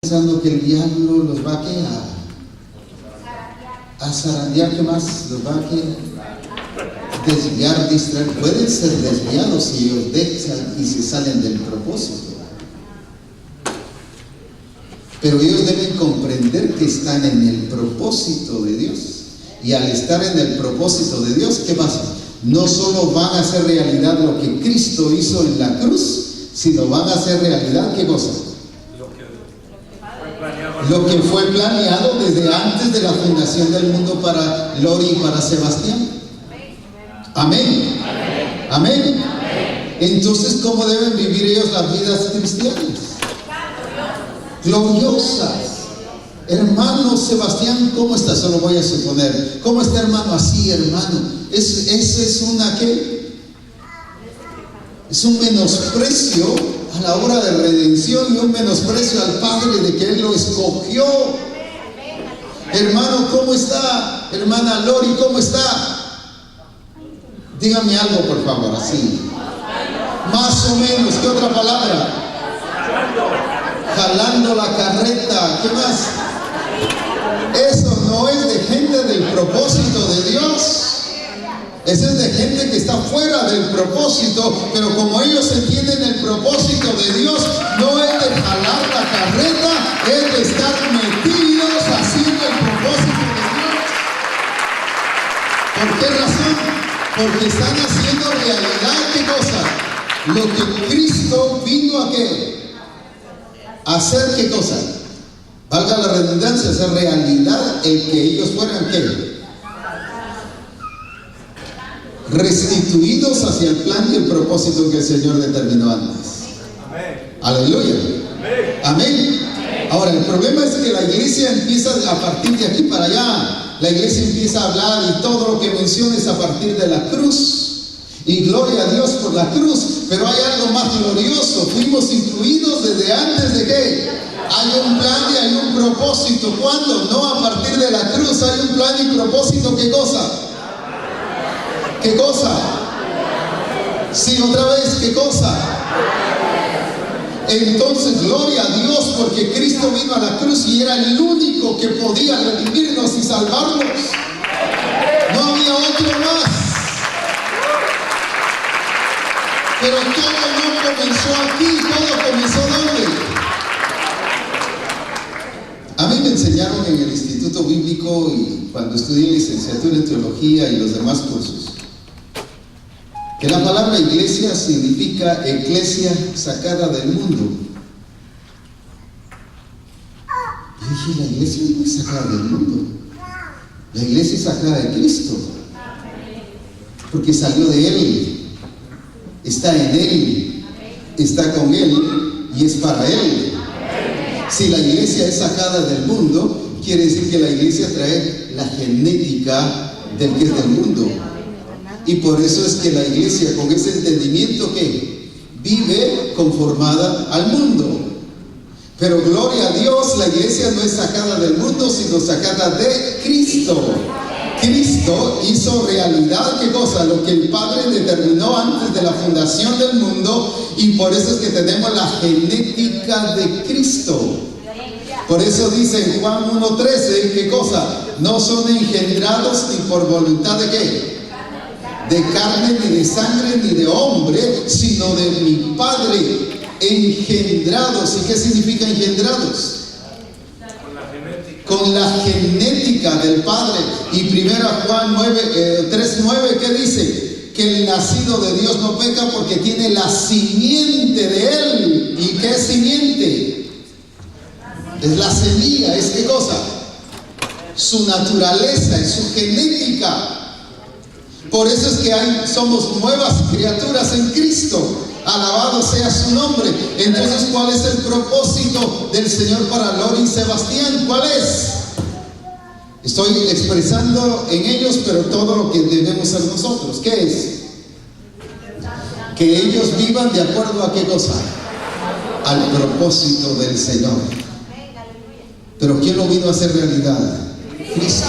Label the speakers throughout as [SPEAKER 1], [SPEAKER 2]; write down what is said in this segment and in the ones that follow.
[SPEAKER 1] pensando que el diablo los va a zarandear, ¿qué más? Los va a desviar, distraer. Pueden ser desviados si ellos dejan y se salen del propósito. Pero ellos deben comprender que están en el propósito de Dios. Y al estar en el propósito de Dios, ¿qué pasa? No solo van a hacer realidad lo que Cristo hizo en la cruz, sino van a hacer realidad, ¿qué cosa? Lo que fue planeado desde antes de la fundación del mundo para Lori y para Sebastián. Amén. Amén. Entonces, ¿cómo deben vivir ellos las vidas cristianas? Gloriosas. Hermano Sebastián, ¿cómo está? Solo voy a suponer. ¿Cómo está, hermano? Así, hermano. Eso es una ¿qué? Es un menosprecio a la obra de redención y un menosprecio al Padre de que Él lo escogió. Hermano, ¿cómo está? Hermana Lori, ¿cómo está? Dígame algo, por favor, así. Más o menos, ¿qué otra palabra? Jalando la carreta, ¿qué más? Eso no es de gente del propósito de Dios. Eso es de gente que está fuera del propósito, pero como ellos entienden el propósito de Dios, no es de jalar la carreta, es de estar metidos haciendo el propósito de Dios. ¿Por qué razón? Porque están haciendo realidad, ¿qué cosa? Lo que Cristo vino a ¿qué? ¿A hacer qué cosa? Valga la redundancia, hacer realidad el que ellos fueran ¿qué? Restituidos hacia el plan y el propósito que el Señor determinó antes. Amén. Aleluya. Amén. Amén. Ahora, el problema es que la iglesia empieza a partir de aquí para allá. La iglesia empieza a hablar y todo lo que menciona es a partir de la cruz. Y gloria a Dios por la cruz. Pero hay algo más glorioso. Fuimos incluidos desde antes de qué. Hay un plan y hay un propósito. ¿Cuándo? No a partir de la cruz. Hay un plan y propósito. ¿Qué cosa? ¿Qué cosa? Sí, otra vez, ¿qué cosa? Entonces, gloria a Dios, porque Cristo vino a la cruz y era el único que podía redimirnos y salvarnos. No había otro más. Pero todo no comenzó aquí, todo comenzó ¿dónde? A mí me enseñaron en el Instituto Bíblico y cuando estudié licenciatura en Teología y los demás cursos, que la palabra iglesia significa eclesia sacada del mundo. Yo dije, la iglesia no es sacada del mundo. La iglesia es sacada de Cristo. Porque salió de Él. Está en Él. Está con Él y es para Él. Si la iglesia es sacada del mundo, quiere decir que la iglesia trae la genética del que es del mundo. Y por eso es que la iglesia, con ese entendimiento que vive conformada al mundo. Pero gloria a Dios, la iglesia no es sacada del mundo, sino sacada de Cristo. Cristo hizo realidad, ¿qué cosa? Lo que el Padre determinó antes de la fundación del mundo, y por eso es que tenemos la genética de Cristo. Por eso dice en Juan 1:13, ¿qué cosa? No son engendrados ni por voluntad de ¿qué? De carne, ni de sangre, ni de hombre, sino de mi Padre, engendrados. ¿Y qué significa engendrados? Con la genética del Padre. Y 1 Juan 3:9, ¿qué dice? Que el nacido de Dios no peca porque tiene la simiente de Él. ¿Y qué es simiente? Es la semilla, ¿es qué cosa? Su naturaleza, es su genética. Por eso es que somos nuevas criaturas en Cristo. Alabado sea su nombre. Entonces, ¿cuál es el propósito del Señor para Lori y Sebastián? ¿Cuál es? Estoy expresando en ellos, pero todo lo que debemos ser nosotros. ¿Qué es? Que ellos vivan de acuerdo a qué cosa? Al propósito del Señor. Pero ¿quién lo vino a hacer realidad? Cristo.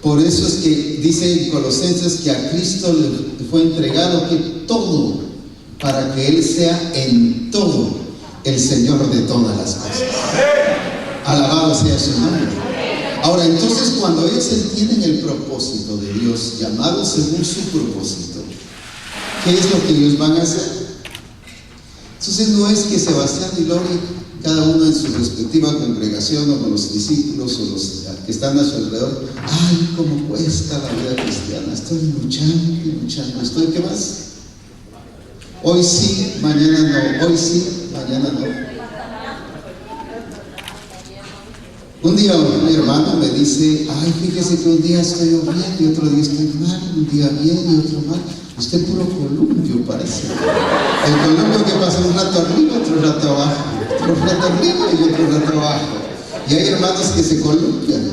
[SPEAKER 1] Por eso es que dice en Colosenses que a Cristo le fue entregado que todo, para que Él sea en todo el Señor de todas las cosas. Alabado sea su nombre. Ahora, entonces, cuando ellos entienden el propósito de Dios, llamado según su propósito, ¿qué es lo que ellos van a hacer? Entonces, no es que Sebastián y Lori, cada uno en su respectiva congregación o con los discípulos o los que están a su alrededor, ay, cómo cuesta la vida cristiana, estoy luchando y luchando, ¿qué más? Hoy sí, mañana no, hoy sí, mañana no. Un día mi hermano me dice, ay, fíjese que un día estoy bien y otro día estoy mal, un día bien y otro mal. Usted puro columpio parece. El columpio que pasa un rato arriba, otro rato abajo, otro rato arriba y otro rato abajo. Y hay hermanos que se columpian.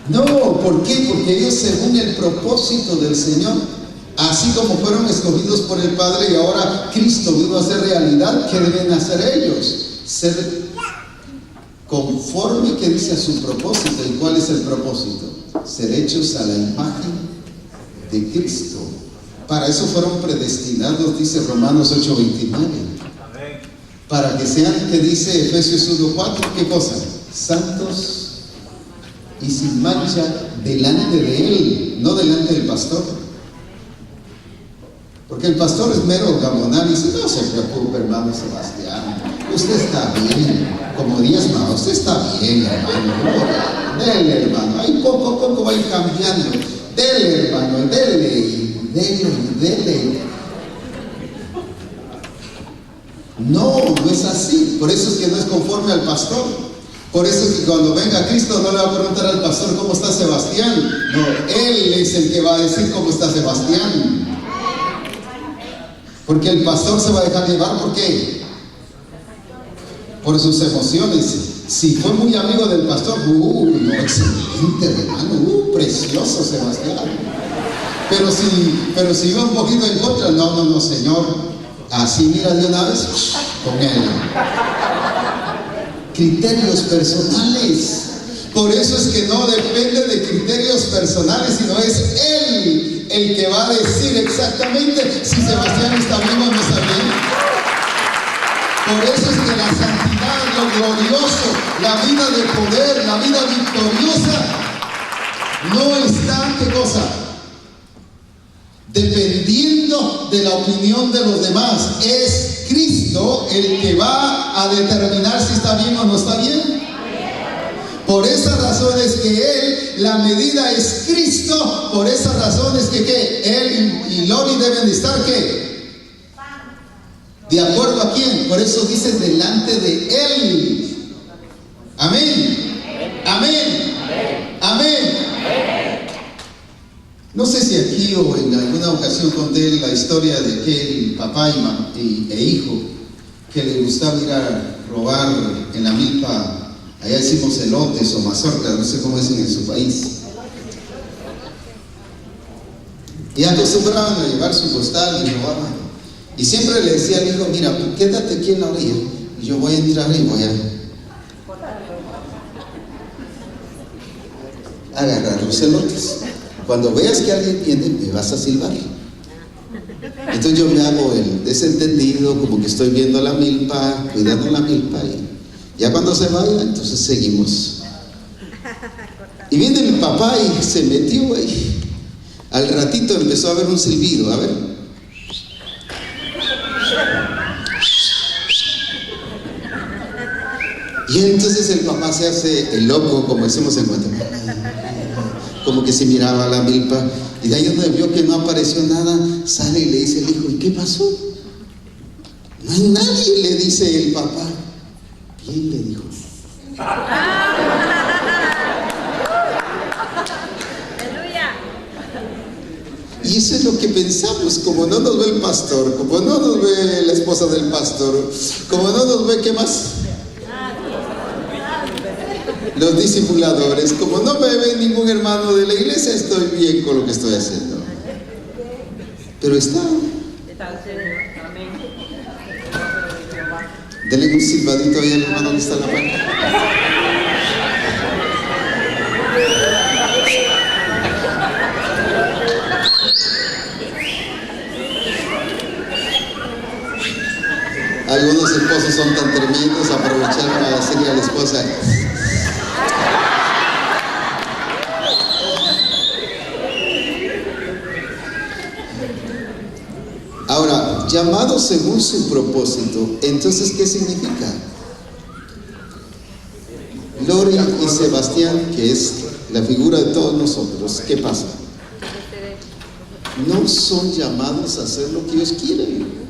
[SPEAKER 1] No, ¿por qué? Porque ellos, según el propósito del Señor, así como fueron escogidos por el Padre y ahora Cristo vino a hacer realidad, ¿qué deben hacer ellos? Ser conforme, que dice, a su propósito. ¿Y cuál es el propósito? Ser hechos a la imagen de Cristo. Para eso fueron predestinados, dice Romanos 8:29. Para que sean, que dice Efesios 1:4, ¿qué cosa? Santos y sin mancha delante de Él, no delante del pastor. Porque el pastor es mero gamonal y dice, no se preocupe, hermano Sebastián, usted está bien, como diezma, usted está bien, hermano, dele, hermano, ahí poco a poco va a ir cambiando, dele, hermano, dele, y dele, y dele. No, no es así. Por eso es que no es conforme al pastor. Por eso es que cuando venga Cristo no le va a preguntar al pastor cómo está Sebastián. No, Él es el que va a decir cómo está Sebastián. Porque el pastor se va a dejar llevar, ¿por qué? Por sus emociones. Si fue muy amigo del pastor, no, excelente, hermano, precioso Sebastián. Pero si iba un poquito en contra, no, Señor, así mira de una vez con él. Criterios personales. Por eso es que no depende de criterios personales, sino es Él el que va a decir exactamente si Sebastián está bien o no está bien. Por eso es que la santidad, lo glorioso, la vida de poder, la vida victoriosa, no está, ¿qué cosa? Dependiendo de la opinión de los demás. Es Cristo el que va a determinar si está bien o no está bien. Por esas razones que Él, la medida es Cristo. Por esas razones que Él y Lori deben de estar, ¿qué? ¿De acuerdo a quién? Por eso dice delante de Él. Amén. Amén. Amén. No sé si aquí o en alguna ocasión conté la historia de aquel papá e hijo que le gustaba ir a robar en la milpa. Allá decimos elotes o mazorcas, no sé cómo dicen en su país. Y acostumbraban a llevar su costal y robaban. Y siempre le decía al hijo, mira, quédate aquí en la orilla y yo voy a entrar y voy a agarrar los elotes. Cuando veas que alguien viene, me vas a silbar. Entonces yo me hago el desentendido, como que estoy viendo la milpa, cuidando la milpa, y ya cuando se vaya, entonces seguimos. Y viene mi papá y se metió ahí. Al ratito empezó a haber un silbido, a ver. Y entonces el papá se hace el loco, como decimos en Guatemala, como que se miraba la milpa, y de ahí donde vio que no apareció nada, sale y le dice al hijo, ¿y qué pasó? No hay nadie, le dice el papá. ¿Quién le dijo? Y eso es lo que pensamos, como no nos ve el pastor, como no nos ve la esposa del pastor, como no nos ve, ¿qué más? Los discipuladores, como no me ve ningún hermano de la iglesia, estoy bien con lo que estoy haciendo. Pero está. Denle un silbadito ahí al hermano que está en la puerta. Algunos esposos son tan tremendos, aprovecharon a decirle a la esposa: ahora, llamados según su propósito, entonces, ¿qué significa? Lori y Sebastián, que es la figura de todos nosotros, ¿qué pasa? No son llamados a hacer lo que ellos quieren.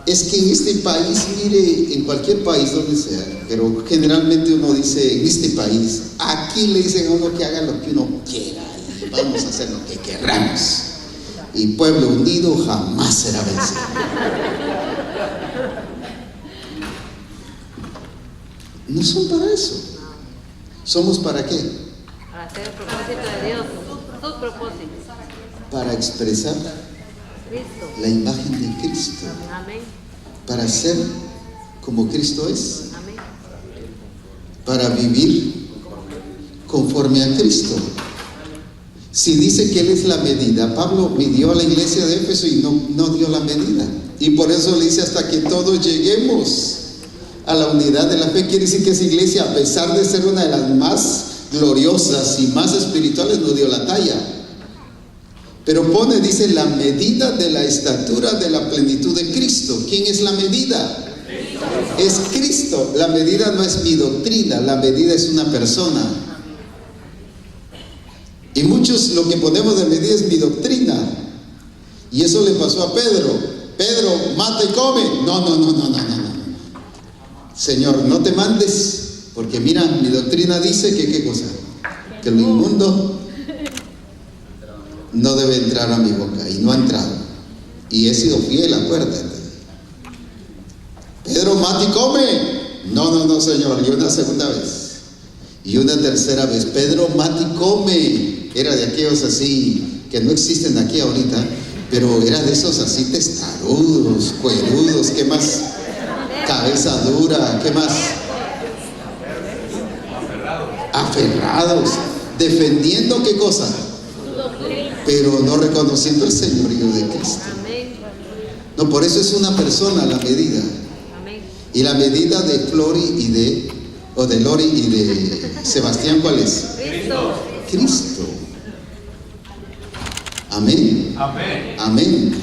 [SPEAKER 1] Es que en este país, mire, en cualquier país donde sea, pero generalmente uno dice en este país, aquí le dicen a uno que haga lo que uno quiera y vamos a hacer lo que queramos. Y pueblo unido jamás será vencido. No son para eso. ¿Somos para qué?
[SPEAKER 2] Para hacer el propósito de Dios, sus propósitos.
[SPEAKER 1] Para expresar
[SPEAKER 2] Cristo.
[SPEAKER 1] la imagen de Cristo.
[SPEAKER 2] Amén.
[SPEAKER 1] Para ser como Cristo es.
[SPEAKER 2] Amén.
[SPEAKER 1] Para vivir conforme a Cristo. Si dice que Él es la medida, Pablo midió a la iglesia de Éfeso y no dio la medida. Y por eso le dice: hasta que todos lleguemos a la unidad de la fe. Quiere decir que esa iglesia, a pesar de ser una de las más gloriosas y más espirituales, no dio la talla. Pero dice, la medida de la estatura de la plenitud de Cristo. ¿Quién es la medida? Cristo. Es Cristo. La medida no es mi doctrina, la medida es una persona. Y muchos lo que ponemos de medida es mi doctrina. Y eso le pasó a Pedro. Pedro, mata y come. No. Señor, no te mandes, porque mira, mi doctrina dice que ¿qué cosa? Que lo inmundo no debe entrar a mi boca, y no ha entrado. Y he sido fiel, acuérdate. Pedro, mata y come. No, Señor. Y una segunda vez. Y una tercera vez. Pedro, mata y come. Era de aquellos así, que no existen aquí ahorita, pero era de esos así testarudos, cuerudos, ¿qué más? Cabeza dura, ¿qué más? Aferrados, defendiendo ¿qué cosa? Pero no reconociendo el señorío de Cristo. No, por eso es una persona la medida. Y la medida de Lori y de Sebastián, ¿cuál es? Cristo. Amén. Amén.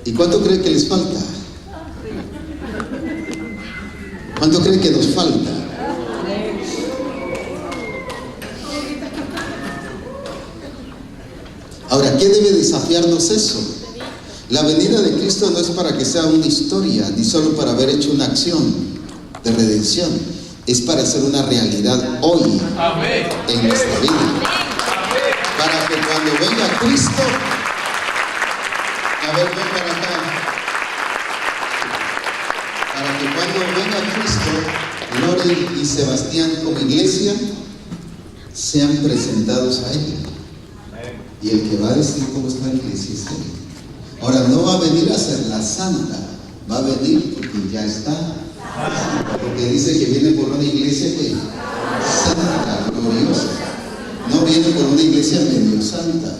[SPEAKER 1] ¿Y cuánto cree que les falta? ¿Cuánto cree que nos falta? Ahora, ¿qué debe desafiarnos eso? La venida de Cristo no es para que sea una historia, ni solo para haber hecho una acción de redención. Es para hacer una realidad hoy en nuestra vida. Para que cuando venga Cristo, a ver, ven para acá. Para que cuando venga Cristo, Lori y Sebastián como iglesia sean presentados a Él. Y el que va a decir cómo está la iglesia es Él. Ahora, no va a venir a ser la santa, va a venir porque ya está. Porque dice que viene por una iglesia que santa, gloriosa. No viene por una iglesia medio santa.